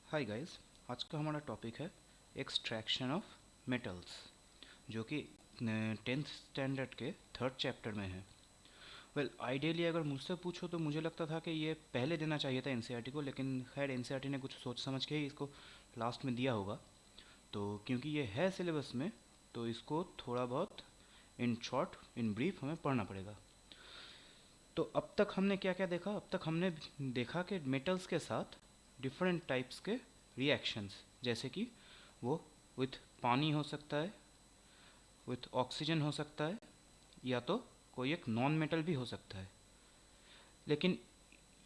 Hi guys. आज का हमारा टॉपिक है एक्सट्रैक्शन ऑफ मेटल्स, जो कि 10th स्टैंडर्ड के थर्ड चैप्टर में है। आइडियली अगर मुझसे पूछो तो मुझे लगता था कि ये पहले देना चाहिए था एनसीईआरटी को, लेकिन खैर एनसीईआरटी ने कुछ सोच समझ के ही इसको लास्ट में दिया होगा। तो क्योंकि ये है सिलेबस में, तो इसको थोड़ा बहुत इन शॉर्ट इन ब्रीफ हमें पढ़ना पड़ेगा। तो अब तक हमने क्या क्या देखा? अब तक हमने देखा कि मेटल्स के साथ डिफरेंट टाइप्स के रिएक्शंस, जैसे कि वो विथ पानी हो सकता है, विथ ऑक्सीजन हो सकता है, या तो कोई एक नॉन मेटल भी हो सकता है। लेकिन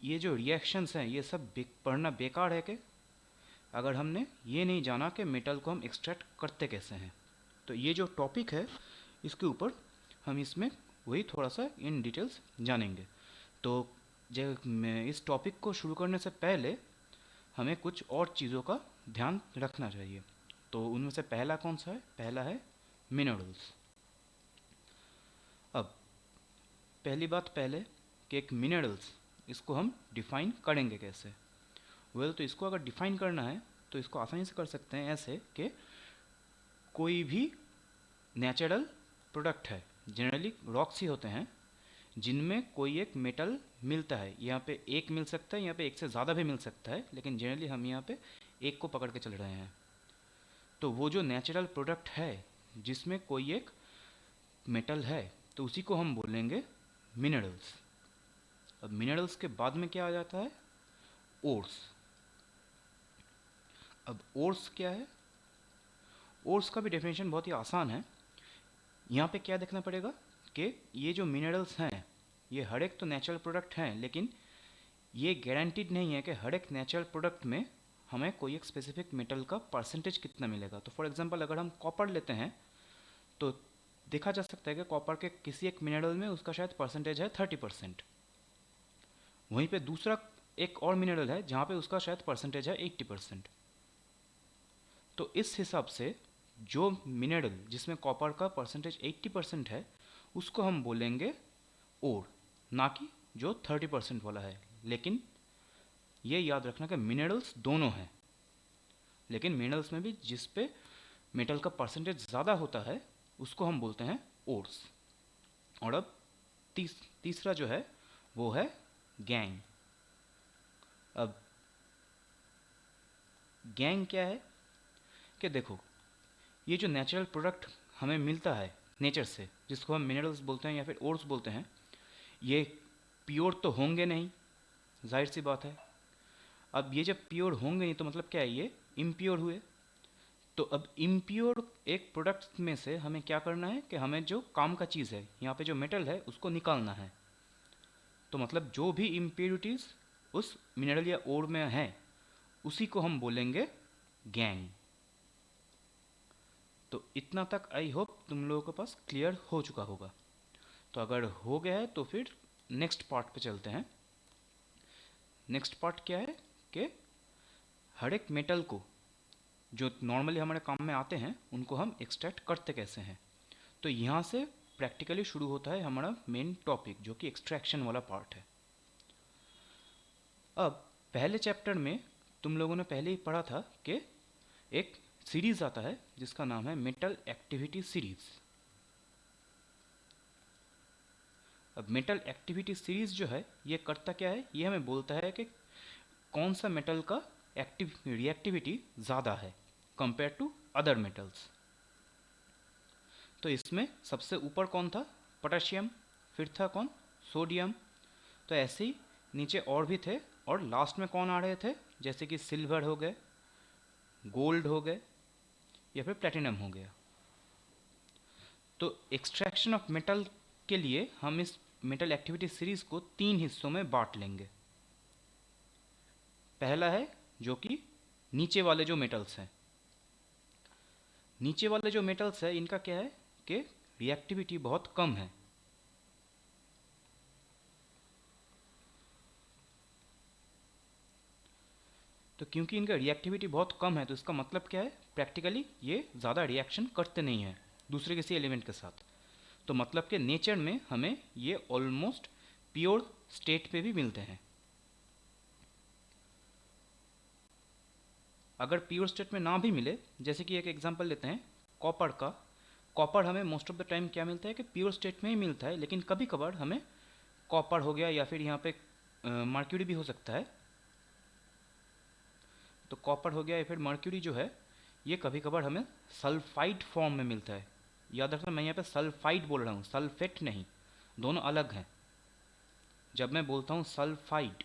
ये जो रिएक्शंस हैं ये सब पढ़ना बेकार है कि अगर हमने ये नहीं जाना कि मेटल को हम एक्सट्रैक्ट करते कैसे हैं। तो ये जो टॉपिक है इसके ऊपर हम इसमें वही थोड़ा सा इन डिटेल्स जानेंगे। तो जब मैं इस टॉपिक को शुरू करने से पहले हमें कुछ और चीज़ों का ध्यान रखना चाहिए। तो उनमें से पहला कौन सा है? पहला है मिनरल्स। अब पहली बात पहले कि एक मिनरल्स इसको हम डिफ़ाइन करेंगे कैसे? तो इसको अगर डिफ़ाइन करना है तो इसको आसानी से कर सकते हैं ऐसे कि कोई भी नेचुरल प्रोडक्ट है, जनरली रॉक्स ही होते हैं जिनमें कोई एक मेटल मिलता है। यहाँ पे एक मिल सकता है, यहाँ पे एक से ज़्यादा भी मिल सकता है, लेकिन जनरली हम यहाँ पे एक को पकड़ के चल रहे हैं। तो वो जो नेचुरल प्रोडक्ट है जिसमें कोई एक मेटल है, तो उसी को हम बोलेंगे मिनरल्स। अब मिनरल्स के बाद में क्या आ जाता है? ओर्स। अब ओर्स क्या है? ओर्स का भी डेफिनेशन बहुत ही आसान है। यहाँ पे क्या देखना पड़ेगा कि ये जो मिनरल्स हैं ये हर एक तो नेचुरल प्रोडक्ट हैं, लेकिन ये गारंटीड नहीं है कि हर एक नेचुरल प्रोडक्ट में हमें कोई एक स्पेसिफिक मेटल का परसेंटेज कितना मिलेगा। तो फॉर एग्जांपल अगर हम कॉपर लेते हैं तो देखा जा सकता है कि कॉपर के किसी एक मिनरल में उसका शायद परसेंटेज है 30%। वहीं पे दूसरा एक और मिनरल है जहाँ पे उसका शायद परसेंटेज है 80%। तो इस हिसाब से जो मिनरल जिसमें कॉपर का परसेंटेज 80% है उसको हम बोलेंगे ओर, ना कि जो 30% वाला है। लेकिन ये याद रखना कि मिनरल्स दोनों हैं, लेकिन मिनरल्स में भी जिस पे मेटल का परसेंटेज ज़्यादा होता है उसको हम बोलते हैं ओर्स। और अब तीसरा जो है वो है गैंग। अब गैंग क्या है कि देखो, ये जो नेचुरल प्रोडक्ट हमें मिलता है नेचर से, जिसको हम मिनरल्स बोलते हैं या फिर ओर्स बोलते हैं, ये प्योर तो होंगे नहीं, जाहिर सी बात है। अब ये जब प्योर होंगे नहीं तो मतलब क्या है? ये इम्प्योर हुए। तो अब इम्प्योर एक प्रोडक्ट में से हमें क्या करना है कि हमें जो काम का चीज़ है, यहाँ पे जो मेटल है उसको निकालना है। तो मतलब जो भी इम्प्योरिटीज़ उस मिनरल या ओर में है उसी को हम बोलेंगे गैंग। तो इतना तक आई होप तुम लोगों के पास क्लियर हो चुका होगा। तो अगर हो गया है तो फिर नेक्स्ट पार्ट पे चलते हैं। नेक्स्ट पार्ट क्या है कि हर एक मेटल को जो नॉर्मली हमारे काम में आते हैं उनको हम एक्सट्रैक्ट करते कैसे हैं। तो यहाँ से प्रैक्टिकली शुरू होता है हमारा मेन टॉपिक, जो कि एक्सट्रैक्शन वाला पार्ट है। अब पहले चैप्टर में तुम लोगों ने पहले ही पढ़ा था कि एक सीरीज आता है जिसका नाम है मेटल एक्टिविटी सीरीज। अब मेटल एक्टिविटी सीरीज जो है ये करता क्या है? ये हमें बोलता है कि कौन सा मेटल का रिएक्टिविटी ज़्यादा है कंपेयर टू अदर मेटल्स। तो इसमें सबसे ऊपर कौन था? पोटेशियम। फिर था कौन? सोडियम। तो ऐसे ही नीचे और भी थे, और लास्ट में कौन आ रहे थे? जैसे कि सिल्वर हो गए, गोल्ड हो गए, या फिर प्लेटिनम हो गया। तो एक्सट्रैक्शन ऑफ मेटल के लिए हम इस मेटल एक्टिविटी सीरीज को 3 हिस्सों में बांट लेंगे। पहला है जो कि नीचे वाले जो मेटल्स हैं। नीचे वाले जो मेटल्स हैं इनका क्या है कि रिएक्टिविटी बहुत कम है। तो क्योंकि इनका रिएक्टिविटी बहुत कम है तो इसका मतलब क्या है? प्रैक्टिकली ये ज़्यादा रिएक्शन करते नहीं हैं दूसरे किसी एलिमेंट के साथ। तो मतलब कि नेचर में हमें ये ऑलमोस्ट प्योर स्टेट पे भी मिलते हैं। अगर प्योर स्टेट में ना भी मिले, जैसे कि एक एग्जांपल लेते हैं कॉपर का। कॉपर हमें मोस्ट ऑफ द टाइम क्या मिलता है कि प्योर स्टेट में ही मिलता है, लेकिन कभी कभार हमें कॉपर हो गया या फिर यहाँ पे मर्क्यूरी भी हो सकता है। तो कॉपर हो गया या फिर मर्क्यूरी जो है ये कभी कभार हमें सल्फाइड फॉर्म में मिलता है। याद रखना मैं यहाँ पे सल्फाइड बोल रहा हूँ, सल्फेट नहीं, दोनों अलग हैं। जब मैं बोलता हूँ सल्फाइड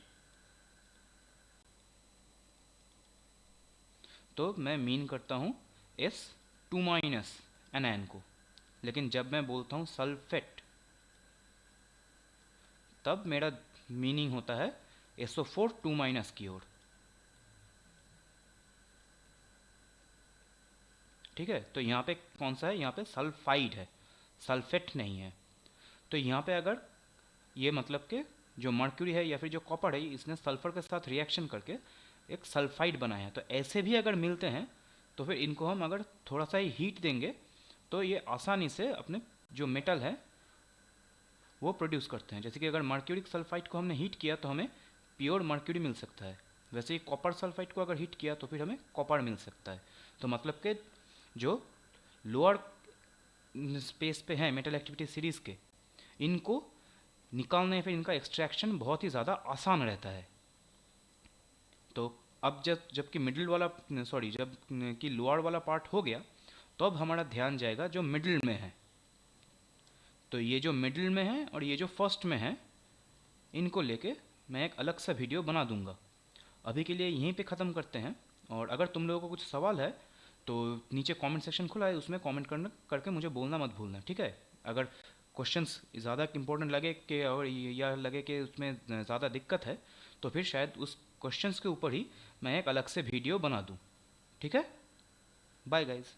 तो मैं मीन करता हूँ S2- एनायन को, लेकिन जब मैं बोलता हूँ सल्फेट तब मेरा मीनिंग होता है SO4 2- की ओर। ठीक है, तो यहाँ पे कौन सा है, यहाँ पे सल्फाइड है, सल्फेट नहीं है। तो यहाँ पे अगर ये मतलब कि जो मर्क्यूरी है या फिर जो कॉपर है इसने सल्फर के साथ रिएक्शन करके एक सल्फाइड बनाया है, तो ऐसे भी अगर मिलते हैं तो फिर इनको हम अगर थोड़ा सा ही हीट देंगे तो ये आसानी से अपने जो मेटल है वो प्रोड्यूस करते हैं। जैसे कि अगर मर्क्यूरिक सल्फाइड को हमने हीट किया तो हमें प्योर मर्क्यूरी मिल सकता है, वैसे ही कॉपर सल्फाइड को अगर हीट किया तो फिर हमें कॉपर मिल सकता है। तो मतलब कि जो लोअर स्पेस पे हैं मेटल एक्टिविटी सीरीज़ के, इनको निकालने फिर इनका एक्सट्रैक्शन बहुत ही ज़्यादा आसान रहता है। तो अब जबकि मिडिल वाला सॉरी जब कि लोअर वाला पार्ट हो गया तो अब हमारा ध्यान जाएगा जो मिडिल में है। तो ये जो मिडिल में है और ये जो फर्स्ट में है इनको लेके मैं एक अलग सा वीडियो बना दूंगा। अभी के लिए यहीं पे ख़त्म करते हैं, और अगर तुम लोगों को कुछ सवाल है तो नीचे कमेंट सेक्शन खुला है, उसमें कमेंट करके मुझे बोलना मत भूलना, ठीक है। अगर क्वेश्चंस ज़्यादा इंपॉर्टेंट लगे कि और या लगे कि उसमें ज़्यादा दिक्कत है तो फिर शायद उस क्वेश्चंस के ऊपर ही मैं एक अलग से वीडियो बना दूँ, ठीक है। Bye guys.